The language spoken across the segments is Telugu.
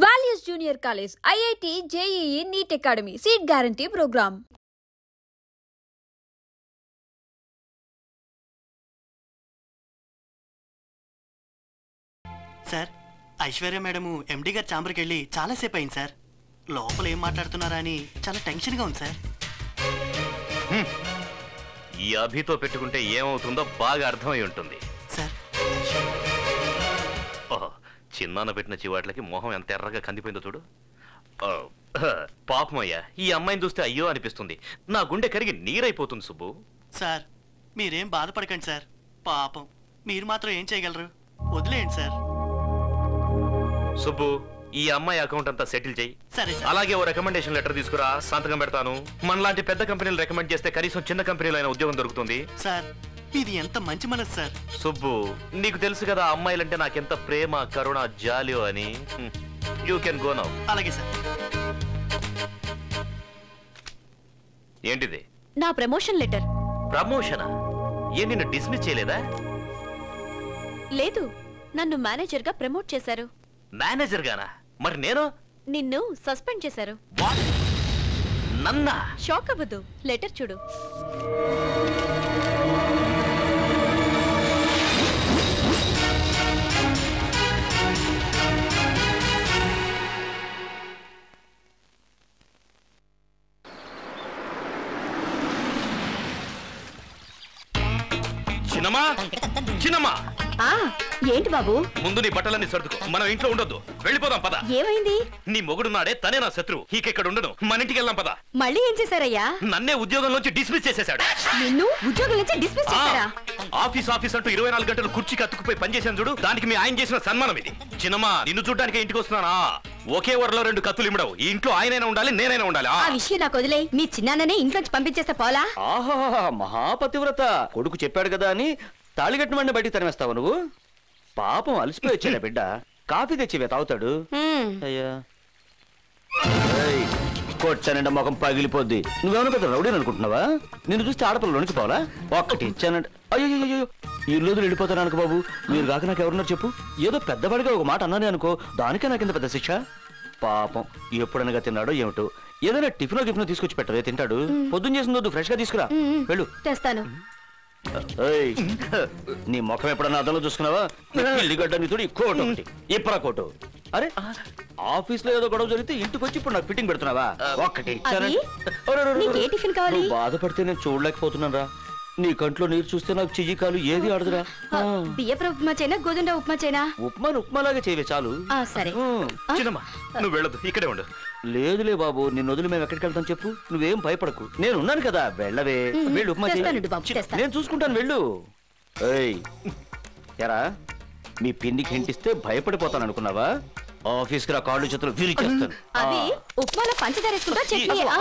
Values Junior College, IIT, JEE, NEET Academy, Seat Guarantee Program. Sir Aishwarya madam MD గారి ఛాంబర్కి వెళ్ళి చాలాసేపు అయింది సార్. లోపల ఏం మాట్లాడుతున్నారా అని చాలా టెన్షన్గా ఉంది సార్. ఈ అభితో పెట్టుకుంటే ఏమవుతుందో బాగా అర్థమై ఉంటుంది సార్. చిన్నాన్న పెట్టిన చివాట్లకి మొహం ఎంత ఎర్రగా కందిపోయిందో చూడు. పాపమయ్యా, ఈ అమ్మాయిని చూస్తే అయ్యో అనిపిస్తుంది. నా గుండె కరిగి నీరైపోతుంది సుబ్బు. సార్ మీరేం బాధపడకండి సార్. పాపం మీరు మాత్రం ఏం చేయగలరు, వదిలేయండి సార్. సుబ్బు, ఈ అమ్మాయి అకౌంట్ అంతా సెటిల్ చేయి. సరే. అలాగే ఓ రికమెండేషన్ లెటర్ తీసుకురా, సంతకం పెడతాను. మనలాంటి పెద్ద కంపెనీలు రికమెండ్ చేస్తే కనీసం చిన్న కంపెనీలో అయినా ఉద్యోగం దొరుకుతుంది. సార్ ఇది ఎంత మంచి మనసు సార్. సుబ్బు, నీకు తెలుసు కదా అమ్మాయిలంటే నాకెంత ప్రేమ, కరుణ, జాలియో అని. You can go now. అలాగే సార్. ఏంటిది? నా ప్రమోషన్ లెటర్. ప్రమోషనా? ఏ నిన్ను డిస్మిస్ చేయలేదా? లేదు, నన్ను మేనేజర్ గా ప్రమోట్ చేశారు. మేనేజర్ గానా? మరి నేను? నిన్ను సస్పెండ్ చేశారు. నన్నా? షాక్ అవ్వదు, లెటర్ చూడు. చిన్నమ్మా, చిన్నమ్మా. ఏంటి బాబు? ముందు నీ బట్టలన్నీ సర్దుకో, మనం ఇంట్లో ఉండొద్దు, వెళ్ళిపోదాం పద. ఏమైంది? నీ మొగుడున్నాడే, తనే నా శత్రువు. ఇక్కడ ఉండను, మన ఇంటికి వెళ్దాం పద. మళ్ళీ ఏం చేశారయ్యా? నన్నే ఉద్యోగంలోంచి డిస్మిస్ చేసేశాడు. నిన్ను ఉద్యోగం నుంచి డిస్మిస్ చేశారా? ఆఫీస్ అంటూ 24 గంటలు కుర్చీకి అతుక్కుపోయి పనిచేసాను చూడు, దానికి మీ ఆయన చేసిన సన్మానం ఇది. చిన్నమ్మా, నిన్ను చూడ్డానికి ఇంటికి వస్తున్నానా? ఒకే వరలో 2 కత్తులు ఇమ్మడవు. ఈ ఇంట్లో ఆయనైనా ఉండాలి, నేనైనా ఉండాలి. ఆ విషయం నాకు వదిలే. మీ చిన్నాన్ననే ఇంట్లోంచి పంపించేస్తే పోలా? ఆహా, మహాపతివ్రత. కొడుకు చెప్పాడు కదా అని తాళిగట్టిన వాడిని బయటికి తరిమేస్తావు నువ్వు? పాపం అలసిపోయి వచ్చాడా బిడ్డ, కాఫీ తెచ్చివే తాగుతాడు. అయ్యా కొచ్చానంటే ముఖం పగిలిపోద్ది. నువ్వేమన్నా పెద్ద రౌడీని అనుకుంటున్నావా? నిన్ను చూస్తే ఆడపిల్లలోనికి పోవాలా? ఒక్కటి ఇచ్చానంటే అయ్యో ఈ రోజులు వెళ్ళిపోతాను అనుకో బాబు. మీరు కాక నాకు ఎవరున్నారు చెప్పు? ఏదో పెద్దవాడిగా ఒక మాట అన్నానే అనుకో, దానికే నాకింత పెద్ద శిక్ష. పాపం ఎప్పుడనగా తిన్నాడో ఏమిటో. ఏదైనా టిఫినో తీసుకొచ్చి పెట్టవే, తింటాడు. పొద్దున్న చేసిందో ఫ్రెష్ గా తీసుకురా. వెళ్ళు. తెస్తాను. నీ ముఖం ఎప్పుడన్నా అద్దంలో చూసుకున్నావా? ఇల్లిగడ్డ నీతుడు ఈ కోటు ఒకటి, ఇప్పరా కోటు. అరే ఆఫీస్ లో ఏదో గొడవ జరిగితే ఇంటికి వచ్చి ఇప్పుడు నాకు ఫిట్టింగ్ పెడుతున్నావా? ఒక్కటి బాధపడితే నేను చూడలేకపోతున్నాను రా. నీ కంట్లో నీరు చూస్తే నాకు చెయ్యి కాలు ఏది ఆడదురా. బియ్యపు ఉప్మా చేయనా, గోధుమ ఉప్మా చేయనా? ఉప్మాలాగా చేయవే చాలు. సరే. నువ్వు వెళ్ళదు, ఇక్కడే ఉండు. లేదులే బాబు, నిన్ను వదిలి మేము ఎక్కడికి వెళ్తాం చెప్పు? నువ్వేం భయపడకు, నేను ఉన్నాను కదా. వెళ్ళవే, వెళ్ళు. ఉప్మా నేను చూసుకుంటాను, వెళ్ళు. ఎరా, మీ పిన్నికి హింటిస్తే భయపడిపోతాను అనుకున్నావా? ఆఫీస్ కి రా, కాళ్ళు చేతులు విరిచేస్తాను.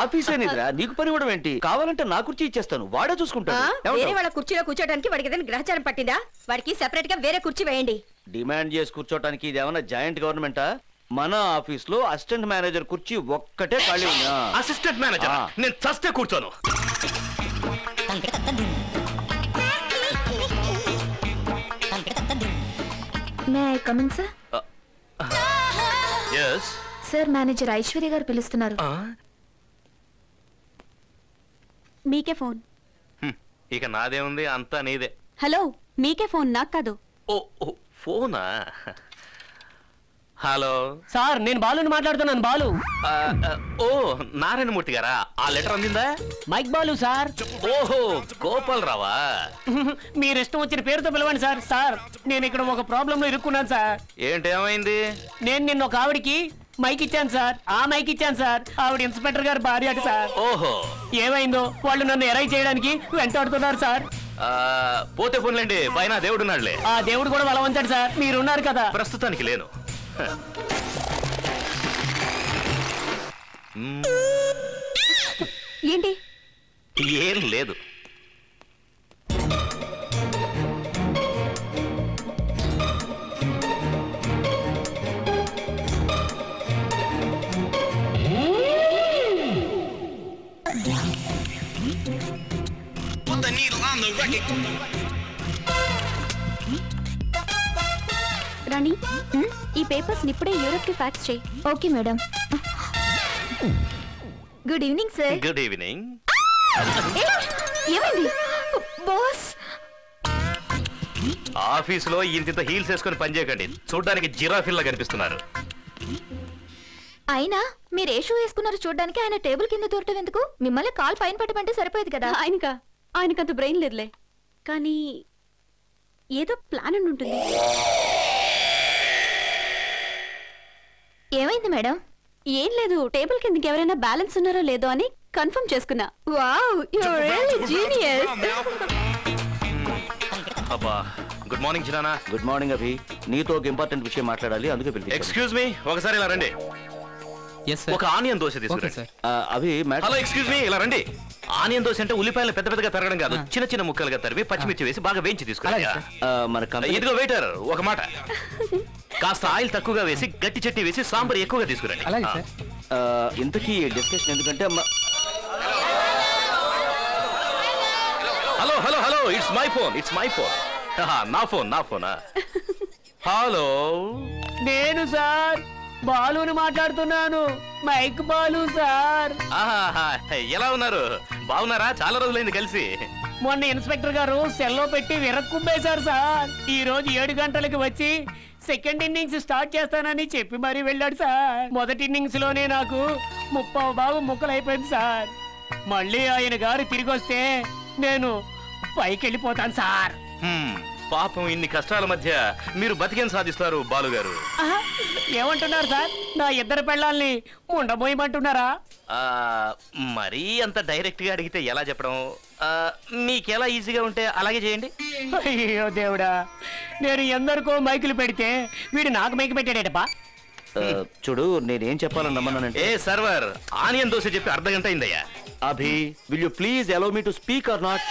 ఆఫీస్ అనేదిరా, నీకు పని ఇవ్వడం ఏంటి? కావాలంటే నా కుర్చీ ఇచ్చేస్తాను, వాడే చూసుకుంటాను. వేరే వాళ్ళ కుర్చీలో కూర్చోడానికి వాడికి ఏదైనా గ్రహచారం పట్టిందా? వాడికి సెపరేట్ గా వేరే కుర్చీ వేయండి. డిమాండ్ చేసి కూర్చోటానికి ఇది ఏమన్నా జాయింట్ గవర్నమెంటా? మన ఆఫీస్ లో అసిస్టెంట్ మేనేజర్ కుర్చీ ఒక్కటే ఖాళీ ఉందా? Assistant manager? నేను చస్తే కూర్చోను. May I come in sir? yes sir, manager Aishwarya garu పిలుస్తున్నారు. మీకే ఫోన్. ఇక నాదే ఉంది, అంతా నీదే. హలో, మీకే ఫోన్, నాకు కాదు. ఓ ఫోనా? హలో సార్, నేను బాలుని మాట్లాడుతున్నాను. బాలు. ఓ నారాయణమూర్తి గారా? ఆ లెటర్ అందిందా? Mike Balu sir. ఓహో, గోపాల్ రావా? మీరు ఇష్టం వచ్చిన పేరుతో పిలవండి సార్. సార్, నేను ఇక్కడ ఒక ప్రాబ్లం లో ఇరుక్కున్నాను సార్. ఏంటేమైంది? నేను నిన్న ఒక ఆవిడికి మైక్ ఇచ్చాను సార్. ఆ మైక్ ఇచ్చాను సార్. ఆవిడ ఇన్స్పెక్టర్ గారు భార్య అటు సార్. ఓహో, ఏమైందో? వాళ్ళు నన్ను ఎరై చేయడానికి వెంటాడుతున్నారు సార్. పోతే పోన్లేండి, పైన దేవుడున్నాడులే. ఆ దేవుడు కూడా బలవంతాడు సార్. మీరున్నారు కదా. ప్రస్తుతానికి లేను. ఏంటి? ఏం లేదు. రాణి, ఈ పేపర్స్ ఇప్పుడే యూరోప్ కి ఫ్యాక్స్ చేయి. Okay madam. Good evening sir. Good evening. ఏమైంది బాస్? ఆఫీసులో ఇంత హీల్స్ వేసుకొని పనిచేయకండి, చూడడానికి జిరాఫీల్లా కనిపిస్తున్నారు. అయినా మీరు ఏ షూ వేసుకున్నారు చూడడానికి? ఆయన టేబుల్ కింద దూరటం ఎందుకు? మిమ్మల్ని కాల్ పైన పెట్టమంటే సరిపోయేది కదా. ఆయనకంత బ్రెయిన్ లేదులే, కానీ ఏదో ప్లాన్ అని ఉంటుంది. ఏమైంది మేడం? ఏం లేదు, టేబుల్ కిందకి ఎవరైనా బ్యాలెన్స్ ఉన్నారో లేదో అని కన్ఫర్మ్ చేసుకున్నా. Wow, you are really genius. అబ్బా, good morning Chirana. Good morning Abhi. నీతో ఒక ఇంపార్టెంట్ విషయం మాట్లాడాలి, అందుకే పిలిపించాను. ఎక్స్క్యూజ్ మీ, ఒకసారి ఇలా రండి. ఒక ఆనియన్ దోశ తీసుకురండి. అభి హలో, ఎక్స్క్యూజ్ మీ, ఇలా రండి. ఆనియన్ దోశ అంటే ఉల్లిపాయలు పెద్ద పెద్దగా తరగడం కాదు, చిన్న చిన్న ముక్కలుగా తరివి పచ్చిమిర్చి వేసి బాగా వేయించి తీసుకురండి. ఇదిగో వెయిటర్, ఒక మాట, కాస్త ఆయిల్ తక్కువగా వేసి గట్టి చట్నీ వేసి సాంబార్ ఎక్కువగా తీసుకురండి. ఇంతకీ డిస్కషన్ ఎందుకంటే hello hello hello, it's my phone, it's my phone. నా ఫోన్, నా ఫోనా? హలో, నేను సార్ బాలుని మాట్లాడుతున్నాను. Mike Balu sir. ఎలా ఉన్నారు? బాగున్నారా? చాలా రోజులైంది కలిసి. మొన్న ఇన్స్పెక్టర్ గారు సెల్లో పెట్టి విరక్కుమ్మేశారు సార్. ఈ రోజు 7 గంటలకు వచ్చి సెకండ్ ఇన్నింగ్స్ స్టార్ట్ చేస్తానని చెప్పి మరీ వెళ్ళాడు సార్. మొదటి ఇన్నింగ్స్ లోనే నాకు 30 భాగం ముక్కలైపోయింది సార్. మళ్ళీ ఆయన గారు తిరిగి వస్తే నేను పైకి వెళ్ళిపోతాను సార్. పాపం, ఇన్ని కష్టాల మధ్య మీరు బతికేం సాధిస్తారు బాలుగారు? ఏమంటున్నారు సార్? నా ఇద్దరు పెళ్ళాల్ని ఉండబోయమంటున్నారా? మరీ అంత డైరెక్ట్ గా అడిగితే ఎలా చెప్పడం? మీకెలా ఈజీగా ఉంటే అలాగే చేయండి. అయ్యో దేవుడా, నేను ఎందరికో మైకులు పెడితే వీడు నాకు మైకు పెట్టాడేటప్పా. చూడు, నేనేం చెప్పాలని నమ్మన్నానంటే, ఏ సర్వర్, ఆనియన్ దోశ చెప్పి అర్ధగంట అయిందయ్యా. Abhi, will you please allow me to speak or not?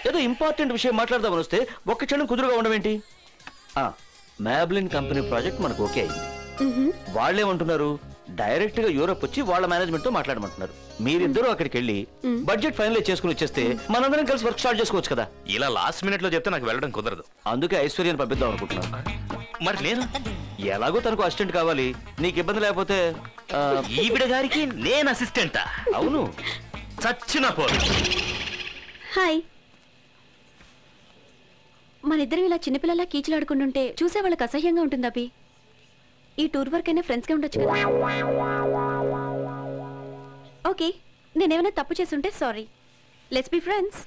ఏదో ఇంపార్టెంట్ విషయం మాట్లాడదామని వస్తే ఒక్క క్షణం కుదురుగా ఉండమేంటి? మ్యాబ్లిన్ కంపెనీ ప్రాజెక్ట్ మనకు ఓకే అయింది. వాళ్ళేమంటున్నారు, డైరెక్ట్ గా యూరోప్ వచ్చి వాళ్ళ మేనేజ్మెంట్ తో మాట్లాడమంటున్నారు. మీరిద్దరూ అక్కడికి వెళ్ళి బడ్జెట్ ఫైనలైజ్ చేసుకుని వచ్చేస్తే మనందరం కలిసి వర్క్ స్టార్ట్ చేసుకోవచ్చు కదా. ఇలా లాస్ట్ మినిట్ లో చెప్తే నాకు వెళ్ళడం కుదరదు. అందుకే ఐశ్వర్యాన్ని పంపిద్దాం అనుకుంటున్నాను. మరి నేను ఎలాగో తనకు అసిస్టెంట్ కావాలి, నీకు ఇబ్బంది లేకపోతే. ఈవిడ గారికి నేను అసిస్టెంటా? అవును, చచ్చిన పోరు. హాయ్. మనిద్దరం ఇలా చిన్నపిల్లలా కీచులాడుకుంటుంటే చూసే వాళ్ళకి అసహ్యంగా ఉంటుంది అభి. ఈ టూర్ వర్క్ అయినా ఫ్రెండ్స్ గా ఉండొచ్చు కదా. ఓకే, నేనేమైనా తప్పు చేస్తుంటే sorry. Let's be friends.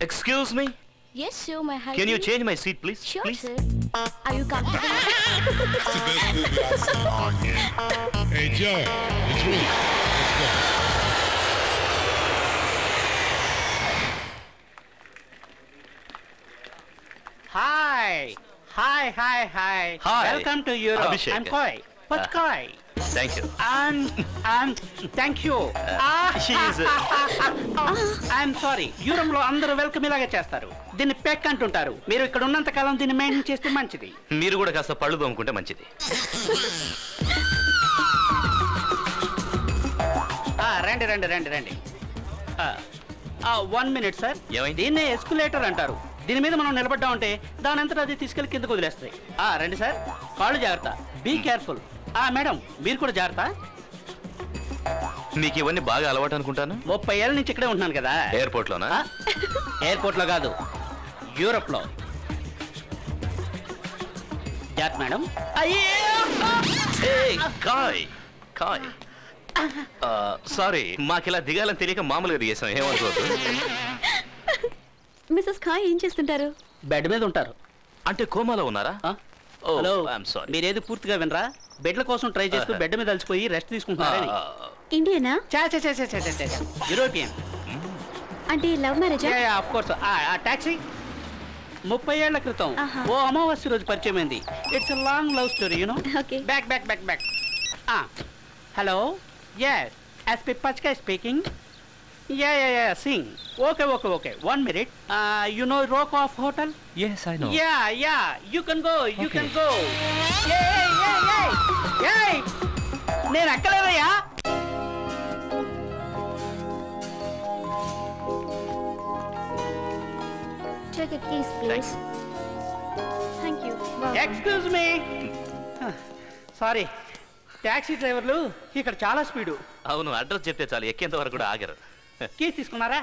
Excuse me. Yes, sure, my husband. Can you change my seat, please? Sure, Please. sir. Are you comfortable? It's the best movie I've seen on here. Hey, Joe, it's me. Let's go. Hi. Hi, hi, hi. Hi. Welcome to Europe. Abhishek. I'm Koi. What's Koi? Thank you. And thank you. She is. I'm sorry. Europe లో అందరూ వెల్కమ్ ఇలాగే చేస్తారు. దీన్ని పెక్ అంటుంటారు. మీరు ఇక్కడ ఉన్నంత కాలం దీన్ని మెయింటైన్ చేస్తే మంచిది. మీరు కూడా కాస్త పళ్ళు తోముకుంటే మంచిది. రండి రండి రండి రండి. 1 minute సార్. ఏమైంది? దీన్నే ఎస్కులేటర్ అంటారు. దీని మీద మనం నిలబడ్డామంటే దాని అంతటా అది తీసుకెళ్లి కిందకు వదిలేస్తాయి. రండి సార్, కాళ్ళు జాగ్రత్త. Be careful. మేడం, మీరు కూడా జాగ్రత్త. మీకు ఇవన్నీ బాగా అలవాటు అనుకుంటాను. 30 ఏళ్ళ నుంచి ఇక్కడే ఉంటున్నాను కదా. ఎయిర్పోర్ట్ లోనా? ఎయిర్పోర్ట్ లో కాదు, యూరోప్ లో. జాగ్రత్త మేడం. సారీ, మాకిలా దిగాలని తెలియక మామూలుగా దిగేసాం, ఏమనుకోవద్దు. మిస్సెస్ ఖాయ్ ఏం చేస్తుంటారు? బెడ్ మీద ఉంటారు. అంటే కోమాలో ఉన్నారా? Hello, I'm sorry. మీరేది పూర్తిగా వినరా? బెడ్ల కోసం ట్రై చేస్తూ బెడ్ మీద అలసిపోయి రెస్ట్ తీసుకుంటున్నారని. ఇండియనా? యూరోపియన్. అంటే లవ్ మ్యారేజా? Of course. టాక్సీ 30 ఏళ్ల క్రితం ఓ అమావాస్య రోజు పరిచయం అయింది. It's long love story, you know. Okay. Back. Hello, yes, SP పచ్కా speaking. Yeah, sing. Okay. 1 minute. You know Rokoff Hotel? Yes, I know. Yeah. You can go. Hey! నేను అక్కలేదయ్యా. Check it, please. Thank you. Excuse me, sorry, taxi డ్రైవర్లు ఇక్కడ చాలా స్పీడు. అవును, అడ్రస్ చెప్తే చాలు ఎక్కేంత వరకు కూడా ఆగరు. కీస్ తీసుకున్నారా?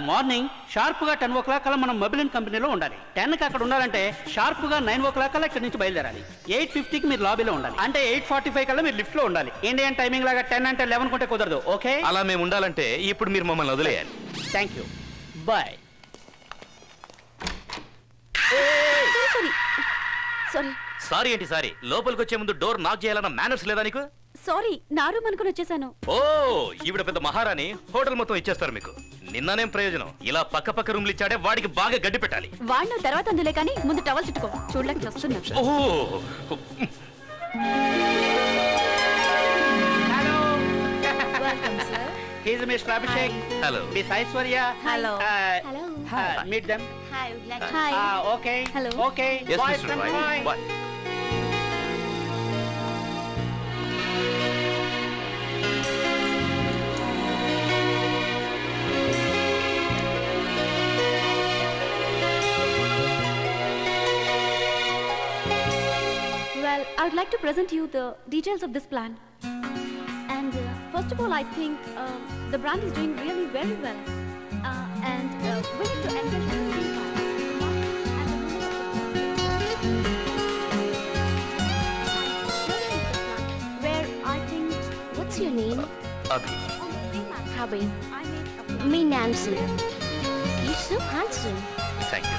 మార్నింగ్ షార్ప్గా 10 o'clock కల్లా మనం మొబైల్ కంపెనీలో ఉండాలి. 10కి అక్కడ ఉండాలంటే షార్ప్గా 9 o'clock కల్లా ఇక్కడ నుంచి బయలుదేరాలి. 8:50కి మీరు లాబీలో ఉండాలి. అంటే 8:45 కల్లా మీరు లిఫ్ట్లో ఉండాలి. ఇండియన్ టైమింగ్ లాగా 10 అంటే 11 కొంటే కుదరదు. ఓకే? అలా మేము ఉండాలంటే ఇప్పుడు మీరు మమ్మల్ని వదిలేయాలి. Thank you, bye. Sorry. Sorry ఏంటి సారీ? లోపలికి వచ్చే ముందు డోర్ నాక్ చేయాలన్న మేనర్స్ లేదా నీకు? సారీ, నా రూమ్ అనుకుని వచ్చేసాను. ఓ, ఈవిడ పెద్ద మహారాణి, హోటల్ మొత్తం ఇచ్చేస్తారు మీకు. నిన్ననేం ప్రయోజనం? ఇలా పక్క పక్క రూమ్లు ఇచ్చాడే, వాడికి బాగా గడ్డి పెట్టాలి. వాడిన తర్వాత అందులే కానీ ముందు టవల్ చుట్టుకో, చూడలేక వస్తున్నా. ఓహో, He's Mr. Abhishek. Hello. Miss Aishwarya. Hello. Hello. Hi. Meet them. Hi, would like to... Hi. Okay. Hello. Okay. yes, Boys Mr. from Roy. Roy. Bye. Well, I would like to present you the details of this plan. And first of all, I think the brand is doing really very well. And we need to engage in the where I think... What's your name? Abhi. Abhi. I made a... Me, Nancy. You're so handsome. Thank you.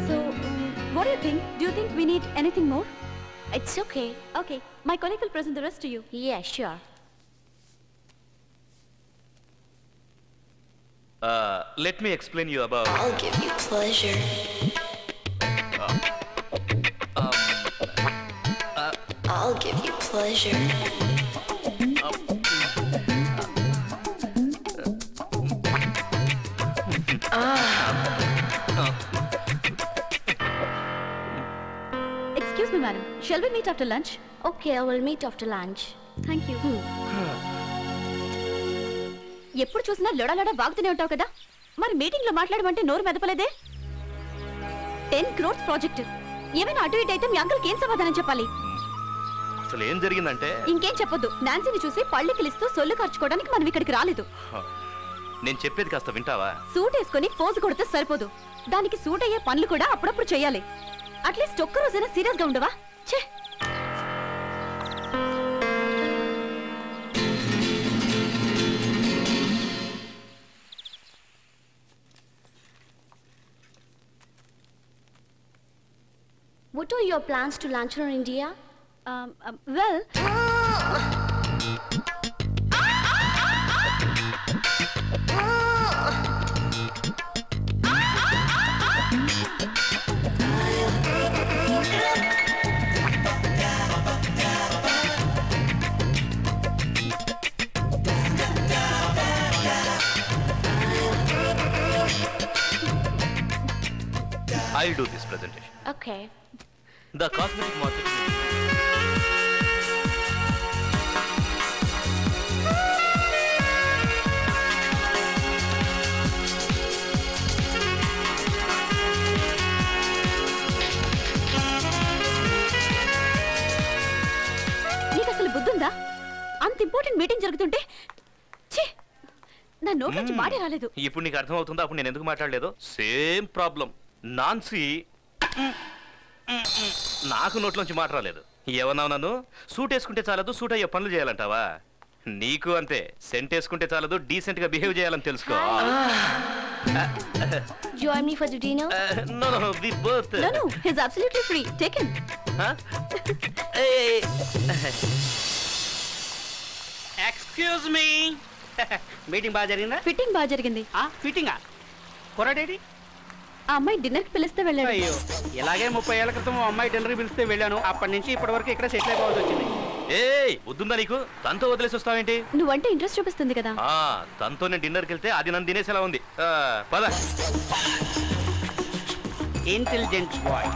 So, what do you think? Do you think we need anything more? It's okay. Okay, my colleague will present the rest to you. Yeah, sure. Let me explain you about... I'll give you pleasure. I'll give you pleasure. Excuse me, madam. Shall we meet after lunch? Okay, I will meet after lunch. Thank you. ఎప్పుడు చూసినా లొడలొడ వాగుతూనే ఉంటావు కదా, మరి మీటింగ్ లో మాట్లాడమంటే నోరు మెదపలేదే? 10 crores ప్రాజెక్ట్, ఏమైనా అటు ఇటు అయితే మీ అంకుల్కి ఏం సమాధానం చెప్పాలి? అసలు ఏం జరిగిందంటే... ఇంకేం చెప్పొద్దు. నాన్సీని చూసి పళ్ళు కిలిస్తూ సొల్లు ఖర్చుకోవడానికి మనం ఇక్కడికి రాలేదు. నేను చెప్పేది కాస్త వింటావా? సూట్ వేసుకొని పోజు కొడితే సరిపోదు, దానికి సూట్ అయ్యే పనులు కూడా అప్పుడప్పుడు చేయాలి. అట్లీస్ట్ ఒక్క రోజైనా సీరియస్ గా ఉండవా? ఛే! What are your plans to launch in India? Well... I'll do this presentation. Okay. The cosmetic market in India. నీకు అసలు బుద్ధుందా? అంత ఇంపార్టెంట్ మీటింగ్ జరుగుతుంటే ఛీ, నా నోట్ నుంచి మాట రాలేదు. ఇప్పుడు నీకు అర్థం అవుతుందా అప్పుడు నేను ఎందుకు మాట్లాడలేదు? Same problem. నాన్సీ నాకు నోట్లోంచి మాట రాలేదు. ఏమన్నావు నన్ను? సూట్ వేసుకుంటే చాలదు, సూట్ అయ్యే పనులు చేయాలంటావా? నీకు అంతే, సెంట్ వేసుకుంటే చాలదు, డీసెంట్ గా బిహేవ్ చేయాలని తెలుసుకో. Join me for the dinner? No, we both. No, he's absolutely free. Take him. Excuse me. Meeting బాగా జరిగిందా? ఫిట్టింగ్ బాగా జరిగింది. ఫిట్టింగా? కొరడేడి? ఆ అమ్మాయి డిన్నర్ కి పిలిస్తే వెళ్ళాడు. అయ్యో, ఇలాగే 30 ఏళ్ల క్రితం అమ్మాయి డిన్నర్ పిలిస్తే వెళ్ళాను. అప్పటి నుంచి ఇప్పటి వరకు ఇక్కడ సెటిల్ అయిపోవాల్సి వచ్చింది. ఏయ్, వద్దుందా నీకు? తనతో వదిలేసి వస్తావేంటి? నువ్వంటే ఇంట్రెస్ట్ చూపిస్తుంది కదా. తనతో నేను డిన్నర్కి వెళ్తే అది నన్ను తినేసేలా ఉంది. పద. Intelligent boy.